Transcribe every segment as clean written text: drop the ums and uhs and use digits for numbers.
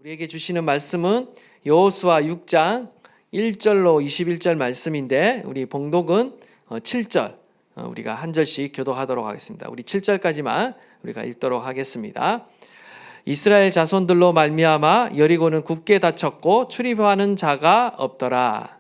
우리에게 주시는 말씀은 여호수아 6장 1절로 21절 말씀인데 우리 봉독은 7절 우리가 한 절씩 교독하도록 하겠습니다. 우리 7절까지만 우리가 읽도록 하겠습니다. 이스라엘 자손들로 말미암아 여리고는 굳게 닫혔고 출입하는 자가 없더라.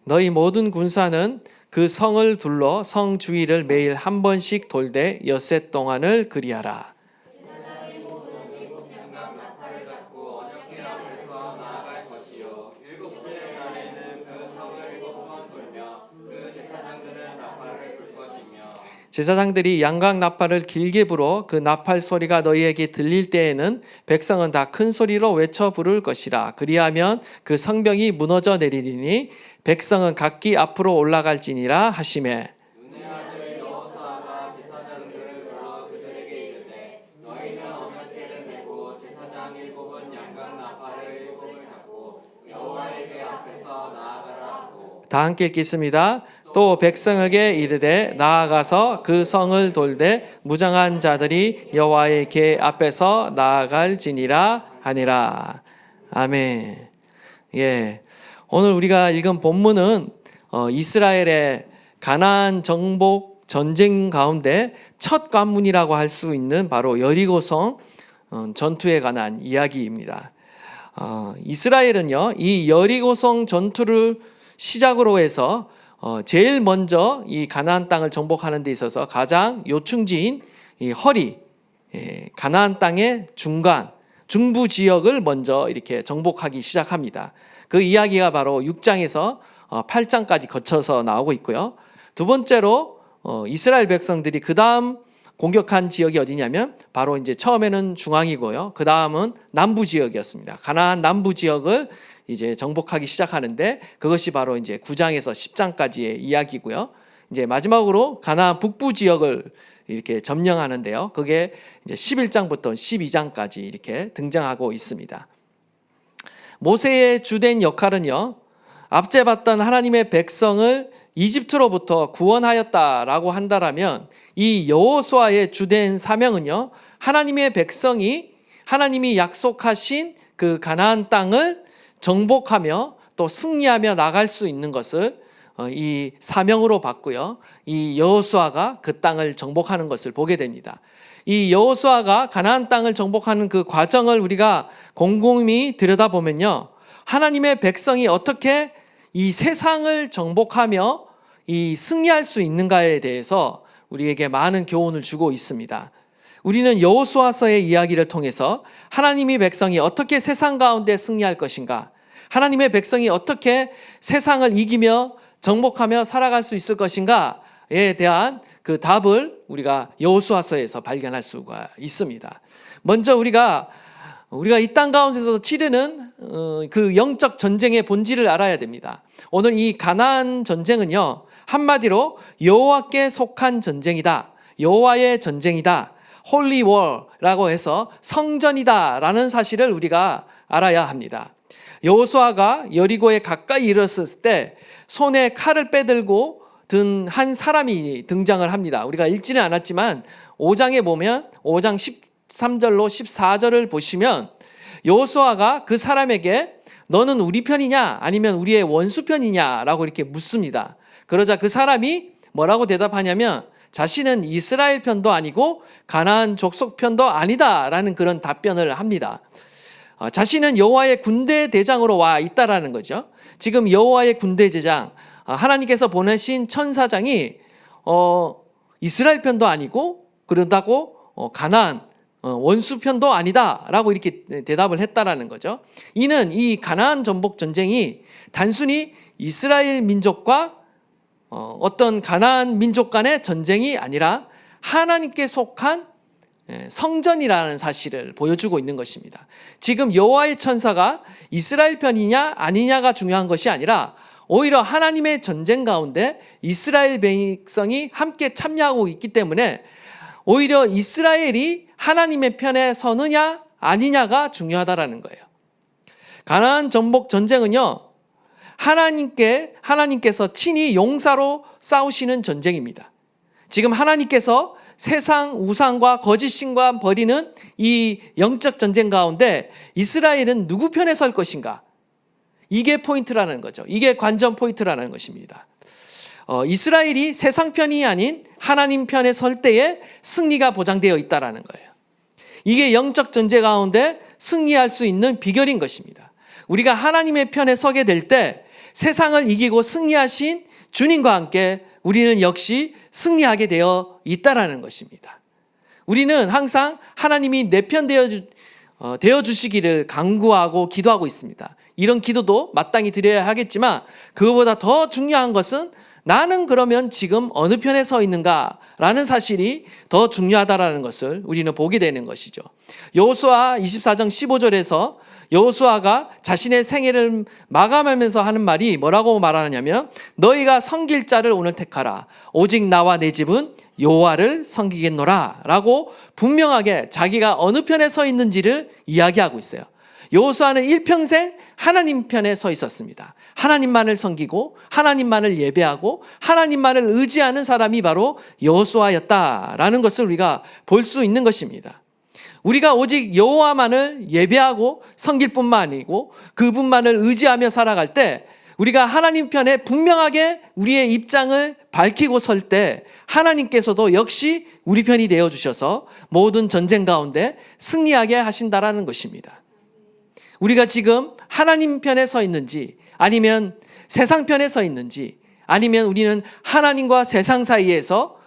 너희 모든 군사는 그 성을 둘러 성 주위를 매일 한 번씩 돌되 엿새 동안을 그리하라. 제사장들이 양각 나팔을 길게 불어 그 나팔 소리가 너희에게 들릴 때에는 백성은 다 큰 소리로 외쳐 부를 것이라. 그리하면 그 성벽이 무너져 내리리니 백성은 각기 앞으로 올라갈지니라 하시매. 다 함께 읽겠습니다. 또 백성에게 이르되 나아가서 그 성을 돌되 무장한 자들이 여호와의 궤 앞에서 나아갈지니라 하니라. 아멘. 예. 오늘 우리가 읽은 본문은 이스라엘의 가나안 정복 전쟁 가운데 첫 관문이라고 할 수 있는 바로 여리고성 전투에 관한 이야기입니다. 이스라엘은요, 이 여리고성 전투를 시작으로 해서 제일 먼저 이 가나안 땅을 정복하는 데 있어서 가장 요충지인 이 허리, 가나안 땅의 중부 지역을 먼저 이렇게 정복하기 시작합니다. 그 이야기가 바로 6장에서 8장까지 거쳐서 나오고 있고요. 두 번째로 이스라엘 백성들이 그 다음 공격한 지역이 어디냐면 바로 이제 처음에는 중앙이고요. 그 다음은 남부 지역이었습니다. 가나안 남부 지역을 이제 정복하기 시작하는데 그것이 바로 이제 9장에서 10장까지의 이야기고요. 이제 마지막으로 가나안 북부 지역을 이렇게 점령하는데요. 그게 이제 11장부터 12장까지 이렇게 등장하고 있습니다. 모세의 주된 역할은요, 앞제 봤던 하나님의 백성을 이집트로부터 구원하였다라고 한다라면 이 여호수아의 주된 사명은요, 하나님의 백성이 하나님이 약속하신 그 가나안 땅을 정복하며 또 승리하며 나갈 수 있는 것을 이 사명으로 봤고요. 이 여호수아가 그 땅을 정복하는 것을 보게 됩니다. 이 여호수아가 가나안 땅을 정복하는 그 과정을 우리가 곰곰이 들여다보면요, 하나님의 백성이 어떻게 이 세상을 정복하며 이 승리할 수 있는가에 대해서 우리에게 많은 교훈을 주고 있습니다. 우리는 여호수아서의 이야기를 통해서 하나님의 백성이 어떻게 세상 가운데 승리할 것인가, 하나님의 백성이 어떻게 세상을 이기며 정복하며 살아갈 수 있을 것인가에 대한 그 답을 우리가 여호수아서에서 발견할 수가 있습니다. 먼저 우리가 이 땅 가운데서 치르는 그 영적 전쟁의 본질을 알아야 됩니다. 오늘 이 가나안 전쟁은요, 한마디로 여호와께 속한 전쟁이다, 여호와의 전쟁이다, 홀리 월라고 해서 성전이다라는 사실을 우리가 알아야 합니다. 여호수아가 여리고에 가까이 이르렀을 때 손에 칼을 빼들고 든 한 사람이 등장을 합니다. 우리가 읽지는 않았지만 5장에 보면 5장 13절로 14절을 보시면 여호수아가 그 사람에게 너는 우리 편이냐 아니면 우리의 원수 편이냐라고 이렇게 묻습니다. 그러자 그 사람이 뭐라고 대답하냐면 자신은 이스라엘 편도 아니고 가나안 족속 편도 아니다라는 그런 답변을 합니다. 자신은 여호와의 군대 대장으로 와 있다라는 거죠. 지금 여호와의 군대 대장, 하나님께서 보내신 천사장이 이스라엘 편도 아니고 그런다고 가나안 원수 편도 아니다라고 이렇게 대답을 했다라는 거죠. 이는 이 가나안 정복 전쟁이 단순히 이스라엘 민족과 어떤 가나안 민족 간의 전쟁이 아니라 하나님께 속한 성전이라는 사실을 보여주고 있는 것입니다. 지금 여호와의 천사가 이스라엘 편이냐 아니냐가 중요한 것이 아니라 오히려 하나님의 전쟁 가운데 이스라엘 백성이 함께 참여하고 있기 때문에 오히려 이스라엘이 하나님의 편에 서느냐 아니냐가 중요하다라는 거예요. 가나안 정복 전쟁은요, 하나님께서 친히 용사로 싸우시는 전쟁입니다. 지금 하나님께서 세상 우상과 거짓 신과 벌이는 이 영적 전쟁 가운데 이스라엘은 누구 편에 설 것인가? 이게 포인트라는 거죠. 이게 관전 포인트라는 것입니다. 이스라엘이 세상 편이 아닌 하나님 편에 설 때에 승리가 보장되어 있다는 거예요. 이게 영적 전쟁 가운데 승리할 수 있는 비결인 것입니다. 우리가 하나님의 편에 서게 될 때 세상을 이기고 승리하신 주님과 함께 우리는 역시 승리하게 되어 있다는 것입니다. 우리는 항상 하나님이 내 편 되어 주시기를 간구하고 기도하고 있습니다. 이런 기도도 마땅히 드려야 하겠지만 그것보다 더 중요한 것은 나는 그러면 지금 어느 편에 서 있는가라는 사실이 더 중요하다라는 것을 우리는 보게 되는 것이죠. 여호수아 24장 15절에서 여호수아가 자신의 생애를 마감하면서 하는 말이 뭐라고 말하냐면 너희가 섬길 자를 오늘 택하라. 오직 나와 내 집은 여호와를 섬기겠노라 라고 분명하게 자기가 어느 편에 서 있는지를 이야기하고 있어요. 여호수아는 일평생 하나님 편에 서 있었습니다. 하나님만을 섬기고 하나님만을 예배하고 하나님만을 의지하는 사람이 바로 여호수아였다라는 것을 우리가 볼 수 있는 것입니다. 우리가 오직 여호와만을 예배하고 섬길 뿐만 아니고 그분만을 의지하며 살아갈 때 우리가 하나님 편에 분명하게 우리의 입장을 밝히고 설 때 하나님께서도 역시 우리 편이 되어주셔서 모든 전쟁 가운데 승리하게 하신다라는 것입니다. 우리가 지금 하나님 편에 서 있는지 아니면 세상 편에 서 있는지 아니면 우리는 하나님과 세상 사이에서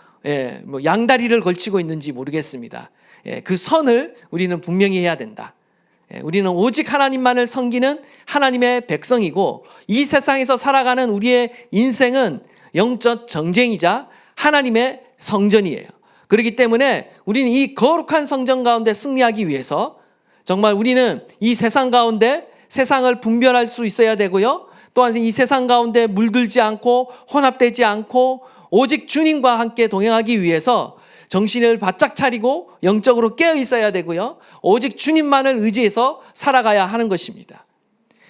양다리를 걸치고 있는지 모르겠습니다. 그 선을 우리는 분명히 해야 된다. 우리는 오직 하나님만을 섬기는 하나님의 백성이고 이 세상에서 살아가는 우리의 인생은 영적 전쟁이자 하나님의 성전이에요. 그렇기 때문에 우리는 이 거룩한 성전 가운데 승리하기 위해서 정말 우리는 이 세상 가운데 세상을 분별할 수 있어야 되고요. 또한 이 세상 가운데 물들지 않고 혼합되지 않고 오직 주님과 함께 동행하기 위해서 정신을 바짝 차리고 영적으로 깨어 있어야 되고요. 오직 주님만을 의지해서 살아가야 하는 것입니다.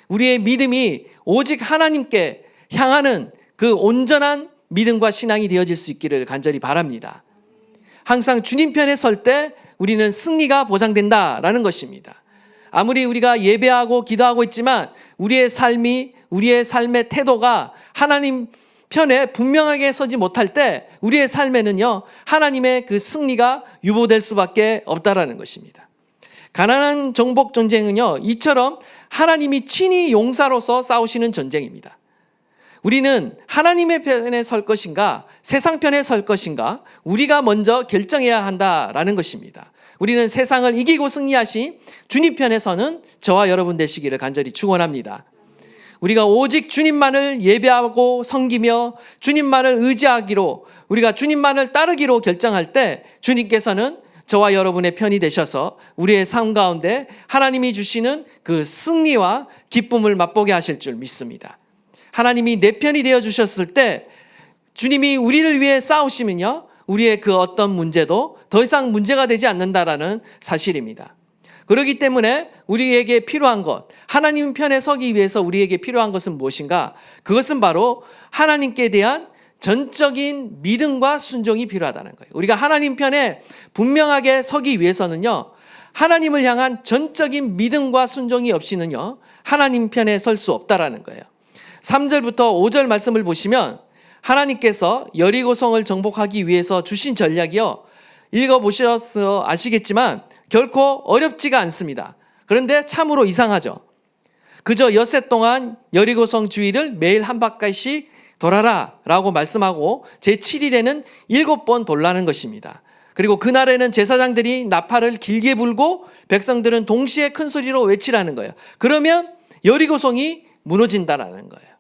우리의 믿음이 오직 하나님께 향하는 그 온전한 믿음과 신앙이 되어질 수 있기를 간절히 바랍니다. 항상 주님 편에 설 때 우리는 승리가 보장된다라는 것입니다. 아무리 우리가 예배하고 기도하고 있지만 우리의 삶의 태도가 하나님 편에 분명하게 서지 못할 때 우리의 삶에는요 하나님의 그 승리가 유보될 수밖에 없다라는 것입니다. 가나안 정복 전쟁은요 이처럼 하나님이 친히 용사로서 싸우시는 전쟁입니다. 우리는 하나님의 편에 설 것인가 세상 편에 설 것인가 우리가 먼저 결정해야 한다라는 것입니다. 우리는 세상을 이기고 승리하신 주님 편에 서는 저와 여러분 되시기를 간절히 축원합니다. 우리가 오직 주님만을 예배하고 섬기며 주님만을 의지하기로 우리가 주님만을 따르기로 결정할 때 주님께서는 저와 여러분의 편이 되셔서 우리의 삶 가운데 하나님이 주시는 그 승리와 기쁨을 맛보게 하실 줄 믿습니다. 하나님이 내 편이 되어주셨을 때 주님이 우리를 위해 싸우시면요 우리의 그 어떤 문제도 더 이상 문제가 되지 않는다라는 사실입니다. 그렇기 때문에 우리에게 필요한 것, 하나님 편에 서기 위해서 우리에게 필요한 것은 무엇인가? 그것은 바로 하나님께 대한 전적인 믿음과 순종이 필요하다는 거예요. 우리가 하나님 편에 분명하게 서기 위해서는요, 하나님을 향한 전적인 믿음과 순종이 없이는요, 하나님 편에 설 수 없다라는 거예요. 3절부터 5절 말씀을 보시면 하나님께서 여리고성을 정복하기 위해서 주신 전략이요, 읽어보셔서 아시겠지만 결코 어렵지가 않습니다. 그런데 참으로 이상하죠. 그저 엿새 동안 여리고성 주위를 매일 한 바퀴씩 돌아라 라고 말씀하고 제7일에는 7번 돌라는 것입니다. 그리고 그날에는 제사장들이 나팔을 길게 불고 백성들은 동시에 큰 소리로 외치라는 거예요. 그러면 여리고성이 무너진다라는 거예요.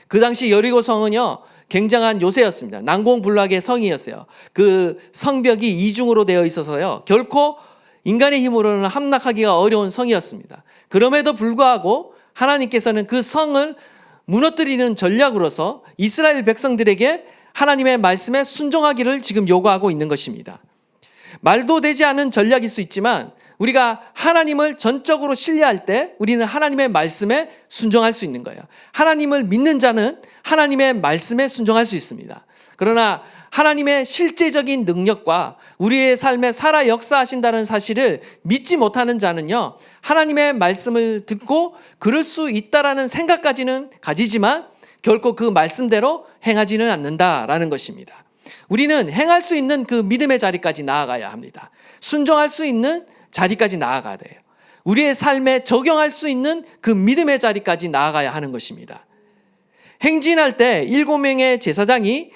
그 당시 여리고성은요 굉장한 요새였습니다. 난공불락의 성이었어요. 그 성벽이 이중으로 되어 있어서요 결코 인간의 힘으로는 함락하기가 어려운 성이었습니다. 그럼에도 불구하고 하나님께서는 그 성을 무너뜨리는 전략으로서 이스라엘 백성들에게 하나님의 말씀에 순종하기를 지금 요구하고 있는 것입니다. 말도 되지 않은 전략일 수 있지만 우리가 하나님을 전적으로 신뢰할 때 우리는 하나님의 말씀에 순종할 수 있는 거예요. 하나님을 믿는 자는 하나님의 말씀에 순종할 수 있습니다. 그러나 하나님의 실제적인 능력과 우리의 삶에 살아 역사하신다는 사실을 믿지 못하는 자는요, 하나님의 말씀을 듣고 그럴 수 있다라는 생각까지는 가지지만 결코 그 말씀대로 행하지는 않는다라는 것입니다. 우리는 행할 수 있는 그 믿음의 자리까지 나아가야 합니다. 순종할 수 있는 자리까지 나아가야 돼요. 우리의 삶에 적용할 수 있는 그 믿음의 자리까지 나아가야 하는 것입니다. 행진할 때 7명의 제사장이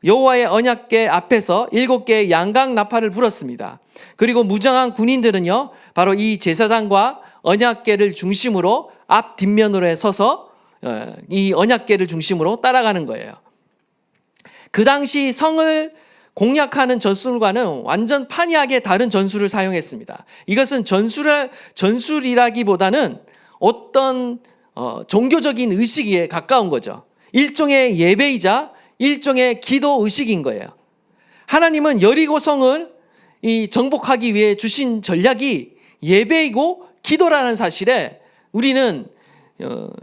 여호와의 언약궤 앞에서 7개의 양각 나팔을 불었습니다. 그리고 무장한 군인들은요, 바로 이 제사장과 언약궤를 중심으로 앞 뒷면으로 서서 이 언약궤를 중심으로 따라가는 거예요. 그 당시 성을 공략하는 전술과는 완전 판이하게 다른 전술을 사용했습니다. 이것은 전술이라기보다는 어떤 종교적인 의식에 가까운 거죠. 일종의 예배이자 일종의 기도 의식인 거예요. 하나님은 여리고성을 정복하기 위해 주신 전략이 예배이고 기도라는 사실에 우리는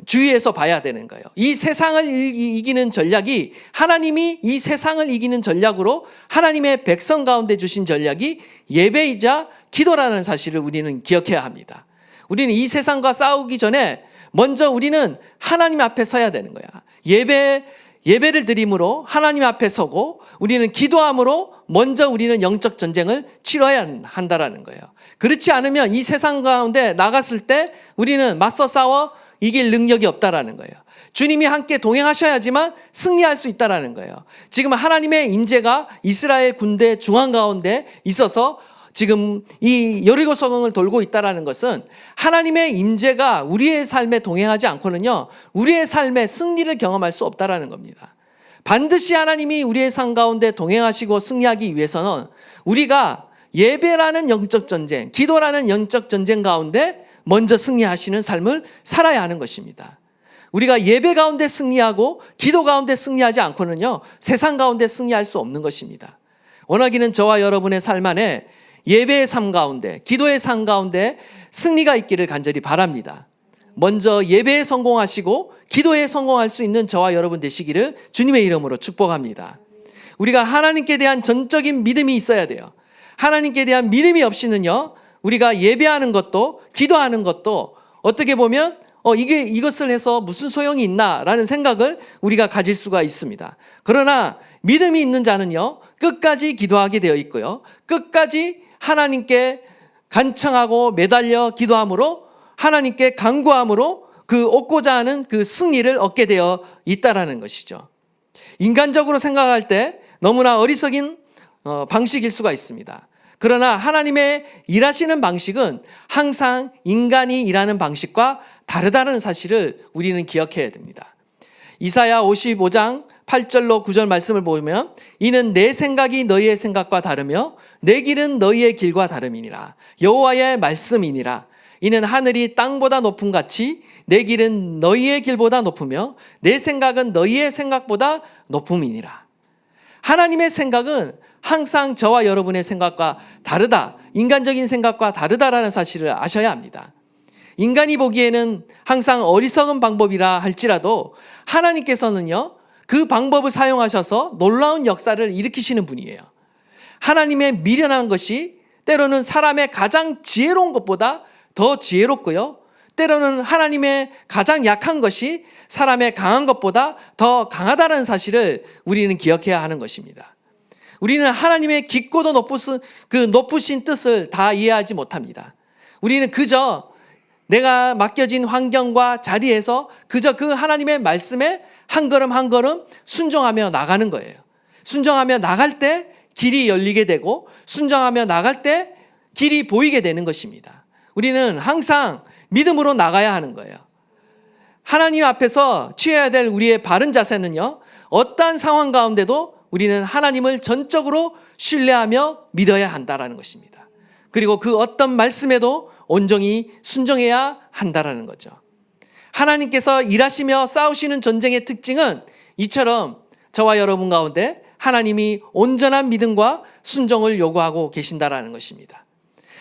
주의해서 봐야 되는 거예요. 이 세상을 이기는 전략이, 하나님이 이 세상을 이기는 전략으로 하나님의 백성 가운데 주신 전략이 예배이자 기도라는 사실을 우리는 기억해야 합니다. 우리는 이 세상과 싸우기 전에 먼저 우리는 하나님 앞에 서야 되는 거야. 예배를 드림으로 하나님 앞에 서고, 우리는 기도함으로 먼저 우리는 영적 전쟁을 치러야 한다라는 거예요. 그렇지 않으면 이 세상 가운데 나갔을 때 우리는 맞서 싸워 이길 능력이 없다라는 거예요. 주님이 함께 동행하셔야지만 승리할 수 있다라는 거예요. 지금 하나님의 인재가 이스라엘 군대 중앙 가운데 있어서 지금 이 여리고성을 돌고 있다라는 것은 하나님의 인재가 우리의 삶에 동행하지 않고는요, 우리의 삶에 승리를 경험할 수 없다라는 겁니다. 반드시 하나님이 우리의 삶 가운데 동행하시고 승리하기 위해서는 우리가 예배라는 영적 전쟁, 기도라는 영적 전쟁 가운데 먼저 승리하시는 삶을 살아야 하는 것입니다. 우리가 예배 가운데 승리하고 기도 가운데 승리하지 않고는요, 세상 가운데 승리할 수 없는 것입니다. 원하기는 저와 여러분의 삶 안에 예배의 삶 가운데, 기도의 삶 가운데 승리가 있기를 간절히 바랍니다. 먼저 예배에 성공하시고 기도에 성공할 수 있는 저와 여러분 되시기를 주님의 이름으로 축복합니다. 우리가 하나님께 대한 전적인 믿음이 있어야 돼요. 하나님께 대한 믿음이 없이는요, 우리가 예배하는 것도 기도하는 것도 어떻게 보면 이것을 해서 무슨 소용이 있나라는 생각을 우리가 가질 수가 있습니다. 그러나 믿음이 있는 자는요, 끝까지 기도하게 되어 있고요, 끝까지 하나님께 간청하고 매달려 기도함으로, 하나님께 간구함으로 그 얻고자 하는 그 승리를 얻게 되어 있다라는 것이죠. 인간적으로 생각할 때 너무나 어리석인 방식일 수가 있습니다. 그러나 하나님의 일하시는 방식은 항상 인간이 일하는 방식과 다르다는 사실을 우리는 기억해야 됩니다. 이사야 55장 8절로 9절 말씀을 보면, 이는 내 생각이 너희의 생각과 다르며 내 길은 너희의 길과 다름이니라. 여호와의 말씀이니라. 이는 하늘이 땅보다 높음 같이 내 길은 너희의 길보다 높으며 내 생각은 너희의 생각보다 높음이니라. 하나님의 생각은 항상 저와 여러분의 생각과 다르다, 인간적인 생각과 다르다라는 사실을 아셔야 합니다. 인간이 보기에는 항상 어리석은 방법이라 할지라도 하나님께서는요, 그 방법을 사용하셔서 놀라운 역사를 일으키시는 분이에요. 하나님의 미련한 것이 때로는 사람의 가장 지혜로운 것보다 더 지혜롭고요, 때로는 하나님의 가장 약한 것이 사람의 강한 것보다 더 강하다는 사실을 우리는 기억해야 하는 것입니다. 우리는 하나님의 깊고도 높으신 뜻을 다 이해하지 못합니다. 우리는 그저 내가 맡겨진 환경과 자리에서 그저 그 하나님의 말씀에 한 걸음 한 걸음 순종하며 나가는 거예요. 순종하며 나갈 때 길이 열리게 되고, 순종하며 나갈 때 길이 보이게 되는 것입니다. 우리는 항상 믿음으로 나가야 하는 거예요. 하나님 앞에서 취해야 될 우리의 바른 자세는요, 어떠한 상황 가운데도 우리는 하나님을 전적으로 신뢰하며 믿어야 한다라는 것입니다. 그리고 그 어떤 말씀에도 온전히 순종해야 한다라는 거죠. 하나님께서 일하시며 싸우시는 전쟁의 특징은 이처럼 저와 여러분 가운데 하나님이 온전한 믿음과 순종을 요구하고 계신다라는 것입니다.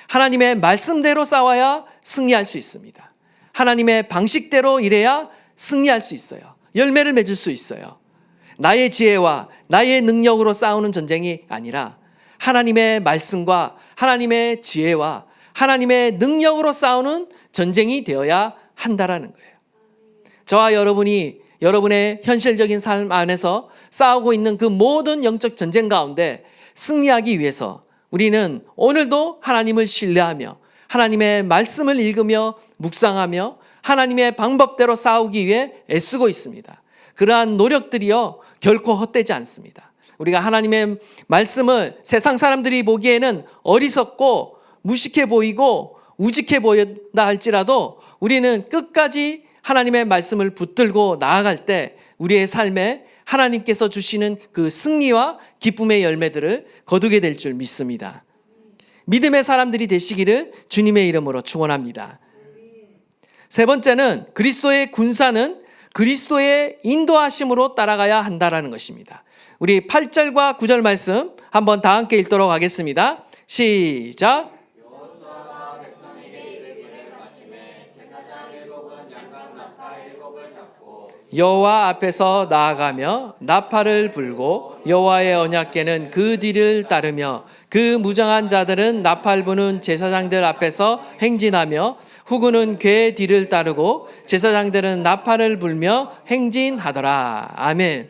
하나님의 말씀대로 싸워야 승리할 수 있습니다. 하나님의 방식대로 일해야 승리할 수 있어요. 열매를 맺을 수 있어요. 나의 지혜와 나의 능력으로 싸우는 전쟁이 아니라 하나님의 말씀과 하나님의 지혜와 하나님의 능력으로 싸우는 전쟁이 되어야 한다라는 거예요. 저와 여러분이 여러분의 현실적인 삶 안에서 싸우고 있는 그 모든 영적 전쟁 가운데 승리하기 위해서 우리는 오늘도 하나님을 신뢰하며 하나님의 말씀을 읽으며 묵상하며 하나님의 방법대로 싸우기 위해 애쓰고 있습니다. 그러한 노력들이요 결코 헛되지 않습니다. 우리가 하나님의 말씀을 세상 사람들이 보기에는 어리석고 무식해 보이고 우직해 보인다 할지라도 우리는 끝까지 하나님의 말씀을 붙들고 나아갈 때 우리의 삶에 하나님께서 주시는 그 승리와 기쁨의 열매들을 거두게 될 줄 믿습니다. 믿음의 사람들이 되시기를 주님의 이름으로 축원합니다. 세 번째는 그리스도의 군사는 그리스도의 인도하심으로 따라가야 한다라는 것입니다. 우리 8절과 9절 말씀 한번 다 함께 읽도록 하겠습니다. 시작. 여호와 앞에서 나아가며 나팔을 불고 여호와의 언약궤는 그 뒤를 따르며 그 무장한 자들은 나팔 부는 제사장들 앞에서 행진하며 후군은 궤 뒤를 따르고 제사장들은 나팔을 불며 행진하더라. 아멘.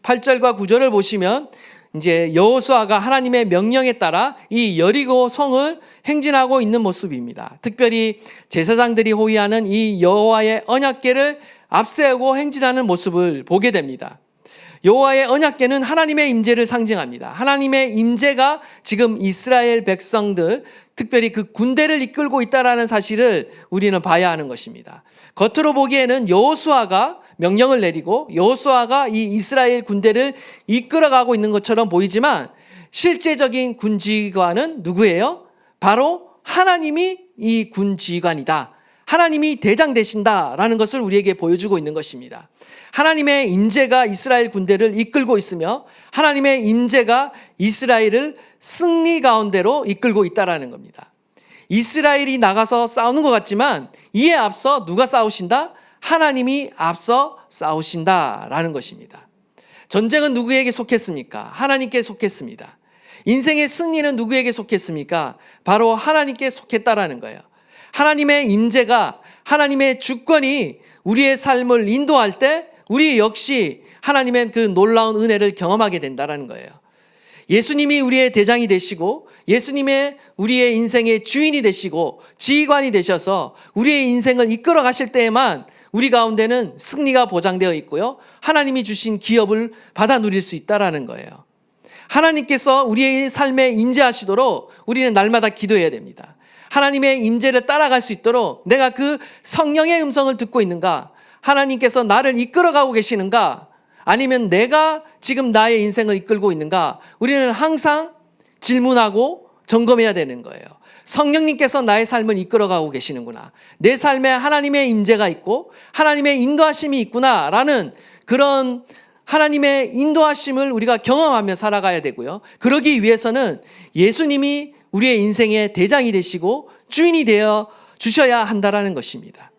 8절과 9절을 보시면 이제 여호수아가 하나님의 명령에 따라 이 여리고 성을 행진하고 있는 모습입니다. 특별히 제사장들이 호위하는 이 여호와의 언약궤를 앞세우고 행진하는 모습을 보게 됩니다. 여호와의 언약궤는 하나님의 임재를 상징합니다. 하나님의 임재가 지금 이스라엘 백성들, 특별히 그 군대를 이끌고 있다는 사실을 우리는 봐야 하는 것입니다. 겉으로 보기에는 여호수아가 명령을 내리고 여호수아가 이 이스라엘 군대를 이끌어가고 있는 것처럼 보이지만 실제적인 군지휘관은 누구예요? 바로 하나님이 이 군지휘관이다. 하나님이 대장 되신다라는 것을 우리에게 보여주고 있는 것입니다. 하나님의 임재가 이스라엘 군대를 이끌고 있으며 하나님의 임재가 이스라엘을 승리 가운데로 이끌고 있다라는 겁니다. 이스라엘이 나가서 싸우는 것 같지만 이에 앞서 누가 싸우신다? 하나님이 앞서 싸우신다라는 것입니다. 전쟁은 누구에게 속했습니까? 하나님께 속했습니다. 인생의 승리는 누구에게 속했습니까? 바로 하나님께 속했다라는 거예요. 하나님의 임재가 하나님의 주권이 우리의 삶을 인도할 때 우리 역시 하나님의 그 놀라운 은혜를 경험하게 된다는 거예요. 예수님이 우리의 대장이 되시고 예수님의 우리의 인생의 주인이 되시고 지휘관이 되셔서 우리의 인생을 이끌어 가실 때에만 우리 가운데는 승리가 보장되어 있고요. 하나님이 주신 기업을 받아 누릴 수 있다는 거예요. 하나님께서 우리의 삶에 임재하시도록 우리는 날마다 기도해야 됩니다. 하나님의 임재를 따라갈 수 있도록 내가 그 성령의 음성을 듣고 있는가? 하나님께서 나를 이끌어가고 계시는가? 아니면 내가 지금 나의 인생을 이끌고 있는가? 우리는 항상 질문하고 점검해야 되는 거예요. 성령님께서 나의 삶을 이끌어가고 계시는구나. 내 삶에 하나님의 임재가 있고 하나님의 인도하심이 있구나라는 그런 하나님의 인도하심을 우리가 경험하며 살아가야 되고요. 그러기 위해서는 예수님이 우리의 인생의 대장이 되시고 주인이 되어 주셔야 한다라는 것입니다.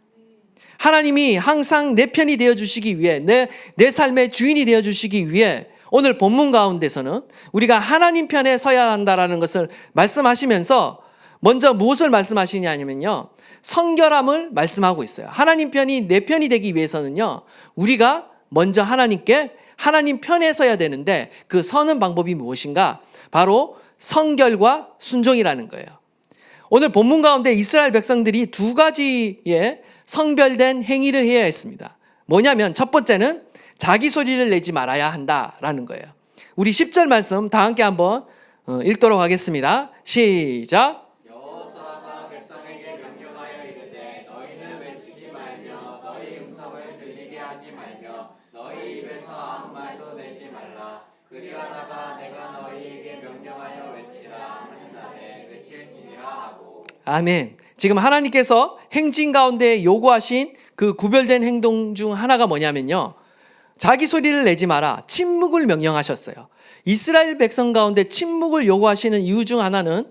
하나님이 항상 내 편이 되어 주시기 위해 내 삶의 주인이 되어 주시기 위해 오늘 본문 가운데서는 우리가 하나님 편에 서야 한다라는 것을 말씀하시면서 먼저 무엇을 말씀하시냐면요. 성결함을 말씀하고 있어요. 하나님 편이 내 편이 되기 위해서는요. 우리가 먼저 하나님 편에 서야 되는데 그 서는 방법이 무엇인가? 바로 성결과 순종이라는 거예요. 오늘 본문 가운데 이스라엘 백성들이 두 가지의 성별된 행위를 해야 했습니다. 뭐냐면 첫 번째는 자기 소리를 내지 말아야 한다라는 거예요. 우리 10절 말씀 다 함께 한번 읽도록 하겠습니다. 시작. 여호수아가 백성에게 명령하여 이르되 너희는 외치지 말며 너희 음성을 들리게 하지 말며 너희 입에서 아무 말도 내지 말라. 그리하다가 내가 너희에게 명령하여 외치라 하는 날에 외칠지니라 하고. 아멘. 지금 하나님께서 행진 가운데 요구하신 그 구별된 행동 중 하나가 뭐냐면요. 자기 소리를 내지 마라. 침묵을 명령하셨어요. 이스라엘 백성 가운데 침묵을 요구하시는 이유 중 하나는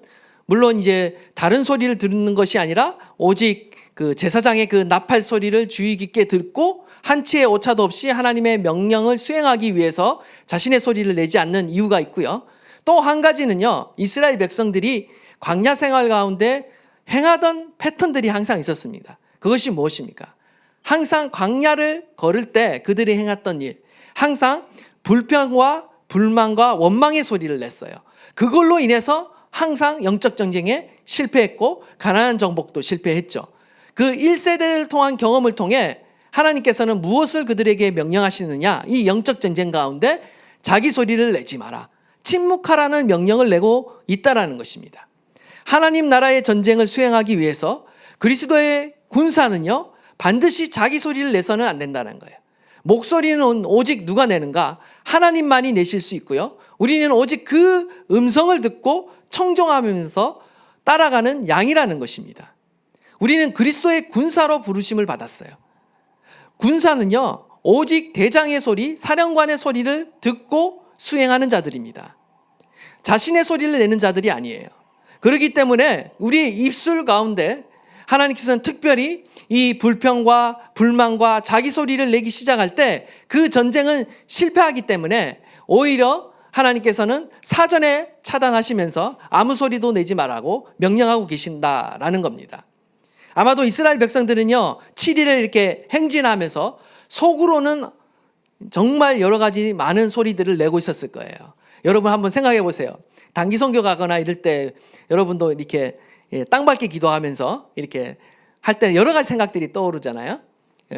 물론 이제 다른 소리를 듣는 것이 아니라 오직 그 제사장의 그 나팔 소리를 주의 깊게 듣고 한치의 오차도 없이 하나님의 명령을 수행하기 위해서 자신의 소리를 내지 않는 이유가 있고요. 또 한 가지는요, 이스라엘 백성들이 광야 생활 가운데 행하던 패턴들이 항상 있었습니다. 그것이 무엇입니까? 항상 광야를 걸을 때 그들이 행했던 일, 항상 불평과 불만과 원망의 소리를 냈어요. 그걸로 인해서 항상 영적 전쟁에 실패했고 가나안 정복도 실패했죠. 그 1세대를 통한 경험을 통해 하나님께서는 무엇을 그들에게 명령하시느냐? 이 영적 전쟁 가운데 자기 소리를 내지 마라, 침묵하라는 명령을 내고 있다라는 것입니다. 하나님 나라의 전쟁을 수행하기 위해서 그리스도의 군사는요, 반드시 자기 소리를 내서는 안 된다는 거예요. 목소리는 오직 누가 내는가? 하나님만이 내실 수 있고요. 우리는 오직 그 음성을 듣고 청종하면서 따라가는 양이라는 것입니다. 우리는 그리스도의 군사로 부르심을 받았어요. 군사는요, 오직 대장의 소리, 사령관의 소리를 듣고 수행하는 자들입니다. 자신의 소리를 내는 자들이 아니에요. 그렇기 때문에 우리의 입술 가운데 하나님께서는 특별히 이 불평과 불만과 자기 소리를 내기 시작할 때 그 전쟁은 실패하기 때문에 오히려 하나님께서는 사전에 차단하시면서 아무 소리도 내지 말라고 명령하고 계신다라는 겁니다. 아마도 이스라엘 백성들은요, 7일을 이렇게 행진하면서 속으로는 정말 여러 가지 많은 소리들을 내고 있었을 거예요. 여러분 한번 생각해 보세요. 단기 선교 가거나 이럴 때 여러분도 이렇게 땅 밟기 기도하면서 이렇게 할 때 여러 가지 생각들이 떠오르잖아요.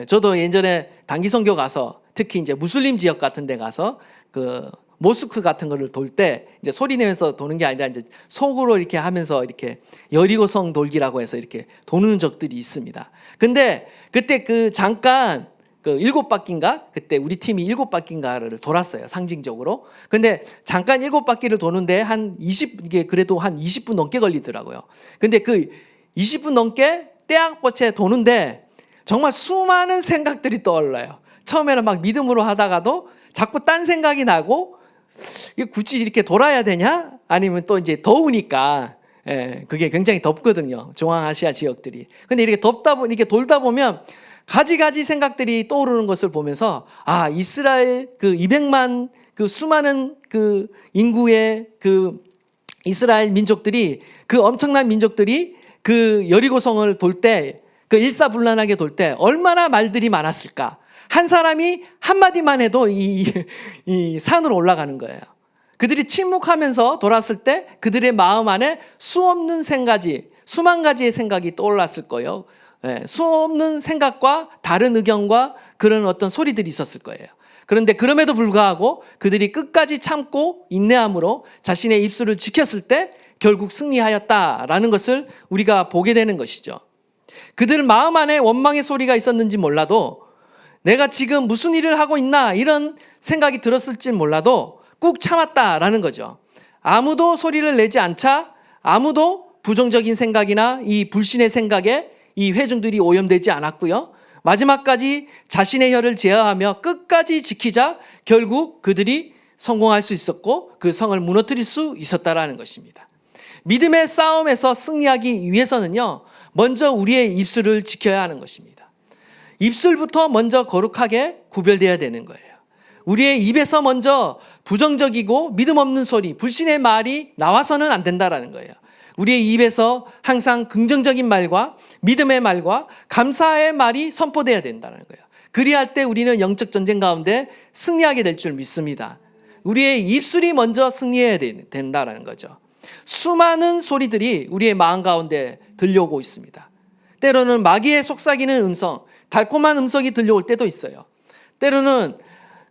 저도 예전에 단기 선교 가서 특히 이제 무슬림 지역 같은 데 가서 그 모스크 같은 거를 돌 때 이제 소리 내면서 도는 게 아니라 이제 속으로 이렇게 하면서 이렇게 여리고성 돌기라고 해서 이렇게 도는 적들이 있습니다. 근데 그때 그 잠깐 그 7바퀴인가? 그때 우리 팀이 7바퀴인가를 돌았어요, 상징적으로. 근데 잠깐 7바퀴를 도는데 이게 그래도 한 20분 넘게 걸리더라고요. 근데 그 20분 넘게 떼약볕에 도는데 정말 수많은 생각들이 떠올라요. 처음에는 막 믿음으로 하다가도 자꾸 딴 생각이 나고, 이게 굳이 이렇게 돌아야 되냐? 아니면 또 이제 더우니까, 그게 굉장히 덥거든요, 중앙아시아 지역들이. 근데 이렇게 이렇게 돌다 보면 가지가지 생각들이 떠오르는 것을 보면서, 아, 이스라엘 그 200만 그 수많은 그 인구의 그 이스라엘 민족들이, 그 엄청난 민족들이 그 여리고성을 돌 때, 그 일사불란하게 돌 때 얼마나 말들이 많았을까? 한 사람이 한마디만 해도 이 산으로 올라가는 거예요. 그들이 침묵하면서 돌았을 때 그들의 마음 안에 수만 가지의 생각이 떠올랐을 거예요. 수없는 생각과 다른 의견과 그런 어떤 소리들이 있었을 거예요. 그런데 그럼에도 불구하고 그들이 끝까지 참고 인내함으로 자신의 입술을 지켰을 때 결국 승리하였다라는 것을 우리가 보게 되는 것이죠. 그들 마음 안에 원망의 소리가 있었는지 몰라도, 내가 지금 무슨 일을 하고 있나 이런 생각이 들었을지 몰라도 꾹 참았다라는 거죠. 아무도 소리를 내지 않자 아무도 부정적인 생각이나 이 불신의 생각에 이 회중들이 오염되지 않았고요. 마지막까지 자신의 혀를 제어하며 끝까지 지키자 결국 그들이 성공할 수 있었고 그 성을 무너뜨릴 수 있었다라는 것입니다. 믿음의 싸움에서 승리하기 위해서는요, 먼저 우리의 입술을 지켜야 하는 것입니다. 입술부터 먼저 거룩하게 구별되어야 되는 거예요. 우리의 입에서 먼저 부정적이고 믿음 없는 소리, 불신의 말이 나와서는 안 된다라는 거예요. 우리의 입에서 항상 긍정적인 말과 믿음의 말과 감사의 말이 선포돼야 된다는 거예요. 그리할 때 우리는 영적 전쟁 가운데 승리하게 될 줄 믿습니다. 우리의 입술이 먼저 승리해야 된다는 거죠. 수많은 소리들이 우리의 마음 가운데 들려오고 있습니다. 때로는 마귀의 속삭이는 음성, 달콤한 음성이 들려올 때도 있어요. 때로는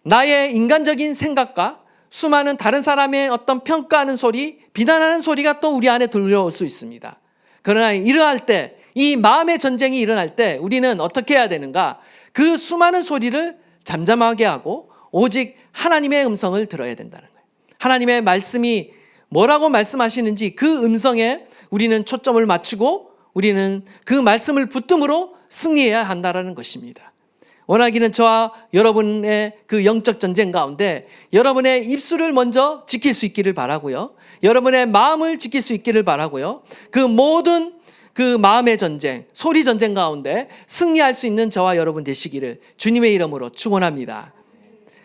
나의 인간적인 생각과 수많은 다른 사람의 어떤 평가하는 소리, 비난하는 소리가 또 우리 안에 들려올 수 있습니다. 그러나 이러할 때, 이 마음의 전쟁이 일어날 때 우리는 어떻게 해야 되는가? 그 수많은 소리를 잠잠하게 하고 오직 하나님의 음성을 들어야 된다는 거예요. 하나님의 말씀이 뭐라고 말씀하시는지 그 음성에 우리는 초점을 맞추고 우리는 그 말씀을 붙듦으로 승리해야 한다는 것입니다. 원하기는 저와 여러분의 그 영적 전쟁 가운데 여러분의 입술을 먼저 지킬 수 있기를 바라고요. 여러분의 마음을 지킬 수 있기를 바라고요. 그 모든 그 마음의 전쟁, 소리 전쟁 가운데 승리할 수 있는 저와 여러분 되시기를 주님의 이름으로 축원합니다.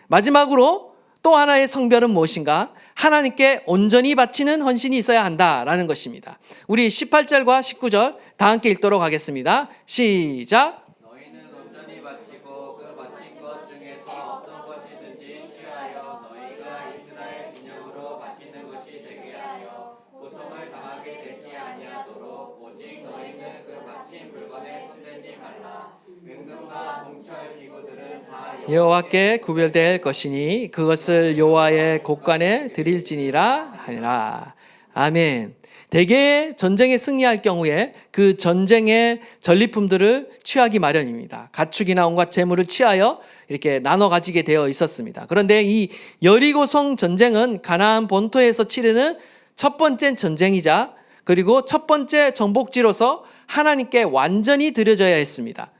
마지막으로 또 하나의 성별은 무엇인가? 하나님께 온전히 바치는 헌신이 있어야 한다라는 것입니다. 우리 18절과 19절 다 함께 읽도록 하겠습니다. 시작. 너희는 온전히 바치고 그 바친 것 중에서 어떤 것이든지 취하여 너희가 이스라엘 기념으로 바치는 것이 되게 하여 고통을 당하게 되지 아니하도록 오직 너희는 그 바친 물건에 손대지 말라. 은금과 동철 기구들은 다 여호와께 구별될 것이니 그것을 여호와의 곳간에 드릴지니라 하니라. 아멘. 대개 전쟁에 승리할 경우에 그 전쟁의 전리품들을 취하기 마련입니다. 가축이나 온갖 재물을 취하여 이렇게 나눠 가지게 되어 있었습니다. 그런데 이 여리고성 전쟁은 가나안 본토에서 치르는 첫 번째 전쟁이자 그리고 첫 번째 정복지로서 하나님께 완전히 드려져야 했습니다.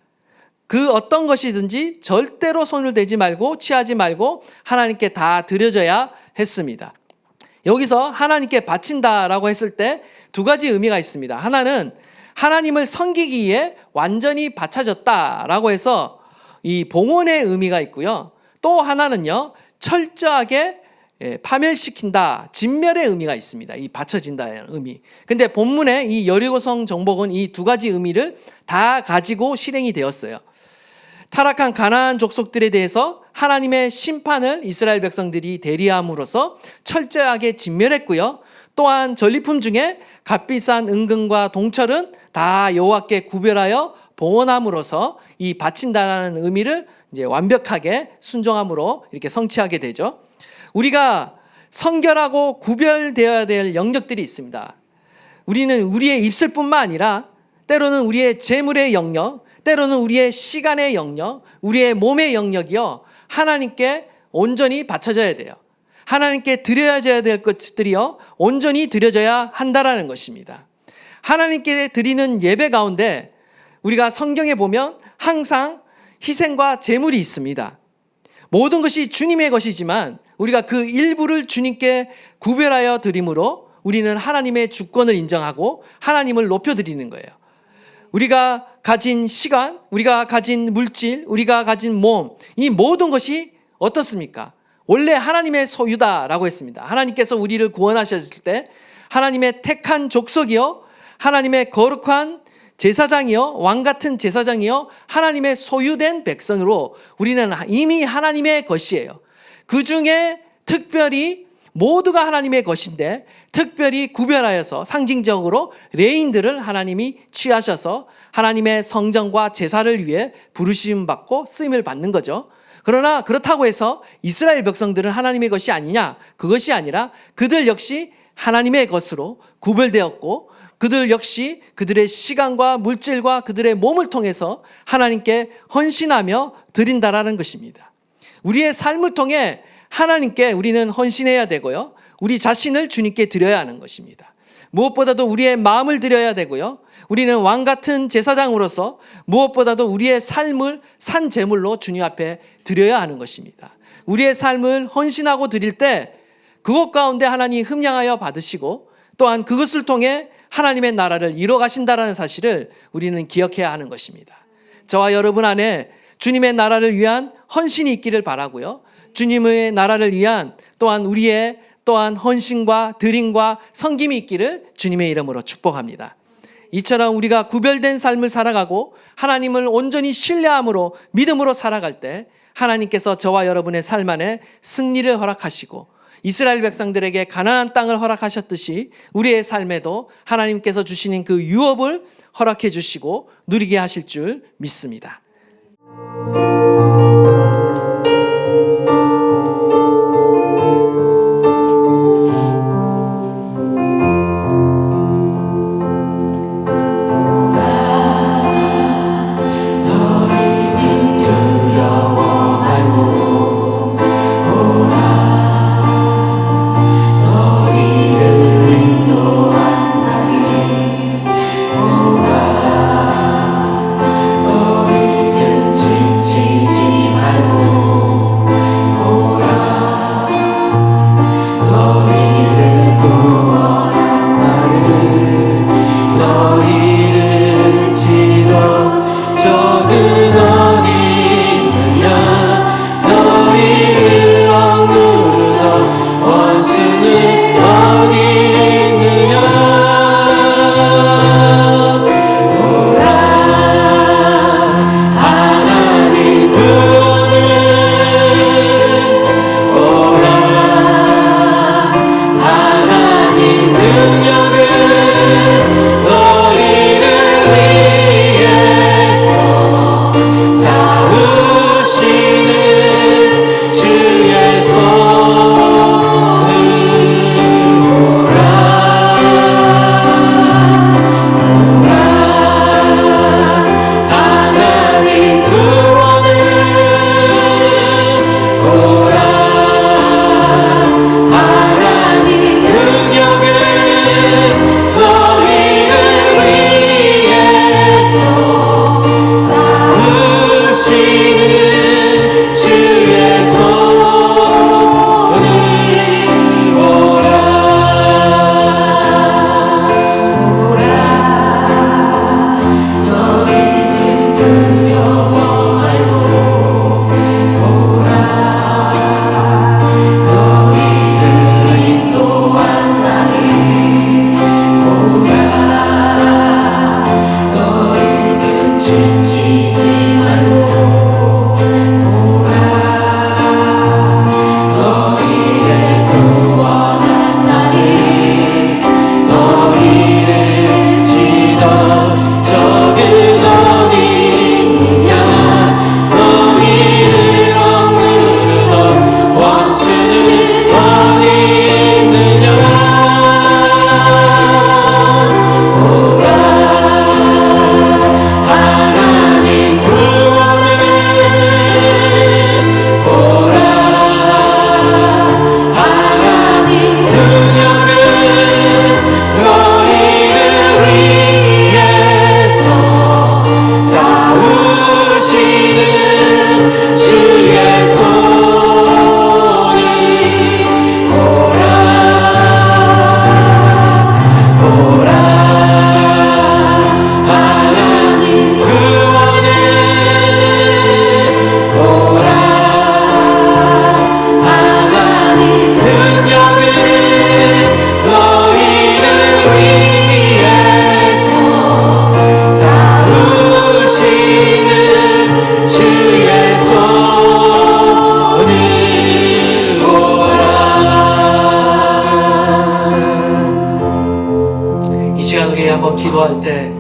그 어떤 것이든지 절대로 손을 대지 말고 취하지 말고 하나님께 다 드려져야 했습니다. 여기서 하나님께 바친다라고 했을 때 두 가지 의미가 있습니다. 하나는 하나님을 섬기기 위해 완전히 바쳐졌다라고 해서 이 봉헌의 의미가 있고요. 또 하나는요, 철저하게 파멸시킨다, 진멸의 의미가 있습니다. 이 바쳐진다의 의미. 근데 본문의 이 여리고성 정복은 이 두 가지 의미를 다 가지고 실행이 되었어요. 타락한 가나안 족속들에 대해서 하나님의 심판을 이스라엘 백성들이 대리함으로써 철저하게 진멸했고요. 또한 전리품 중에 값비싼 은금과 동철은 다 여호와께 구별하여 봉헌함으로써 이 바친다라는 의미를 이제 완벽하게 순종함으로 이렇게 성취하게 되죠. 우리가 성결하고 구별되어야 될 영역들이 있습니다. 우리는 우리의 입술뿐만 아니라 때로는 우리의 재물의 영역, 때로는 우리의 시간의 영역, 우리의 몸의 영역이요, 하나님께 온전히 바쳐져야 돼요. 하나님께 드려야 될 것들이요, 온전히 드려져야 한다라는 것입니다. 하나님께 드리는 예배 가운데 우리가 성경에 보면 항상 희생과 제물이 있습니다. 모든 것이 주님의 것이지만 우리가 그 일부를 주님께 구별하여 드림으로 우리는 하나님의 주권을 인정하고 하나님을 높여드리는 거예요. 우리가 가진 시간, 우리가 가진 물질, 우리가 가진 몸, 이 모든 것이 어떻습니까? 원래 하나님의 소유다라고 했습니다. 하나님께서 우리를 구원하셨을 때 하나님의 택한 족속이요, 하나님의 거룩한 제사장이요, 왕 같은 제사장이요, 하나님의 소유된 백성으로 우리는 이미 하나님의 것이에요. 그 중에 특별히 모두가 하나님의 것인데 특별히 구별하여서 상징적으로 레인들을 하나님이 취하셔서 하나님의 성전과 제사를 위해 부르심 받고 쓰임을 받는 거죠. 그러나 그렇다고 해서 이스라엘 백성들은 하나님의 것이 아니냐? 그것이 아니라 그들 역시 하나님의 것으로 구별되었고 그들 역시 그들의 시간과 물질과 그들의 몸을 통해서 하나님께 헌신하며 드린다라는 것입니다. 우리의 삶을 통해 하나님께 우리는 헌신해야 되고요. 우리 자신을 주님께 드려야 하는 것입니다. 무엇보다도 우리의 마음을 드려야 되고요. 우리는 왕 같은 제사장으로서 무엇보다도 우리의 삶을 산 제물로 주님 앞에 드려야 하는 것입니다. 우리의 삶을 헌신하고 드릴 때 그것 가운데 하나님이 흠양하여 받으시고 또한 그것을 통해 하나님의 나라를 이뤄 가신다라는 사실을 우리는 기억해야 하는 것입니다. 저와 여러분 안에 주님의 나라를 위한 헌신이 있기를 바라고요. 주님의 나라를 위한 또한 우리의 또한 헌신과 드림과 섬김이 있기를 주님의 이름으로 축복합니다. 이처럼 우리가 구별된 삶을 살아가고 하나님을 온전히 신뢰함으로 믿음으로 살아갈 때 하나님께서 저와 여러분의 삶 안에 승리를 허락하시고 이스라엘 백성들에게 가나안 땅을 허락하셨듯이 우리의 삶에도 하나님께서 주시는 그 유업을 허락해 주시고 누리게 하실 줄 믿습니다. 지지 새벽에 한번 기도할 때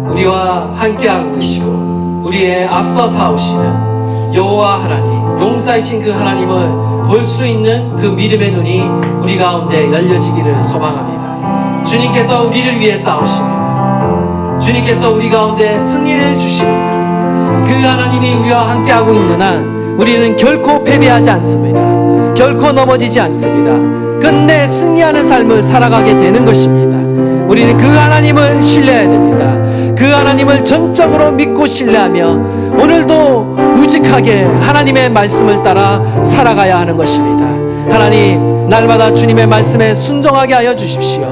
우리와 함께하고 계시고 우리의 앞서 사오시는 여호와 하나님, 용사이신 그 하나님을 볼 수 있는 그 믿음의 눈이 우리 가운데 열려지기를 소망합니다. 주님께서 우리를 위해 싸우십니다. 주님께서 우리 가운데 승리를 주십니다. 그 하나님이 우리와 함께하고 있는 한 우리는 결코 패배하지 않습니다. 결코 넘어지지 않습니다. 끝내 승리하는 삶을 살아가게 되는 것입니다. 우리는 그 하나님을 신뢰해야 됩니다. 그 하나님을 전적으로 믿고 신뢰하며 오늘도 우직하게 하나님의 말씀을 따라 살아가야 하는 것입니다. 하나님, 날마다 주님의 말씀에 순종하게 하여 주십시오.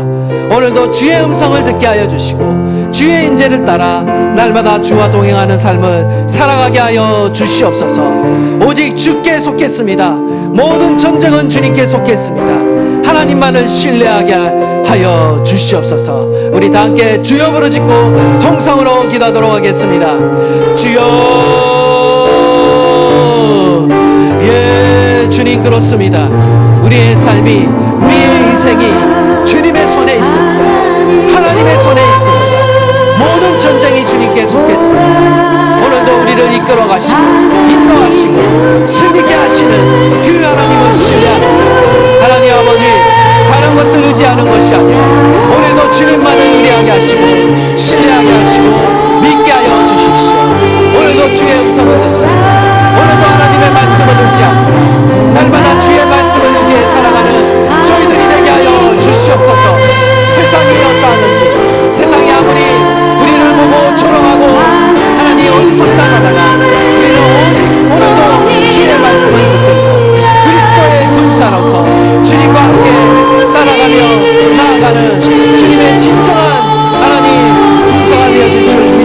오늘도 주의 음성을 듣게 하여 주시고 주의 인재를 따라 날마다 주와 동행하는 삶을 살아가게 하여 주시옵소서. 오직 주께 속했습니다. 모든 전쟁은 주님께 속했습니다. 하나님만을 신뢰하게 하여 주시옵소서. 우리 다 함께 주여 부르짖고 통성으로 기도하도록 하겠습니다. 주여, 예, 주님 그렇습니다. 우리의 삶이, 우리의 인생이 주님의 손에 있습니다. 하나님의 손에 있습니다. 모든 전쟁이 주님께 속했습니다. 오늘도 우리를 이끌어 가시고 인도하시고 승리케 하시는 그 하나님을 신뢰합니다. 하나님 아버지, 다른 것을 의지하는 것이 아니라 오늘도 주님만을 의뢰하게 하시고 신뢰하게 하시고 믿게 하여 주십시오. 오늘도 주의 음성을 듣습니다. 오늘도 하나님의 말씀을 의지하고 날마다 주의 말씀을 의지해 살아가는 저희들이 되게 하여 주시옵소서. 세상이 어떠하든지, 세상이 아무리 우리를 보고 조롱하고 하나님 어리석다하나 우리는 오직 오늘도 주의 말씀을 듣고 그리스도의 군사로서 주님과 함께 따라가며 나아가는 주님의 진정한 하나님 군사가 되어질 줄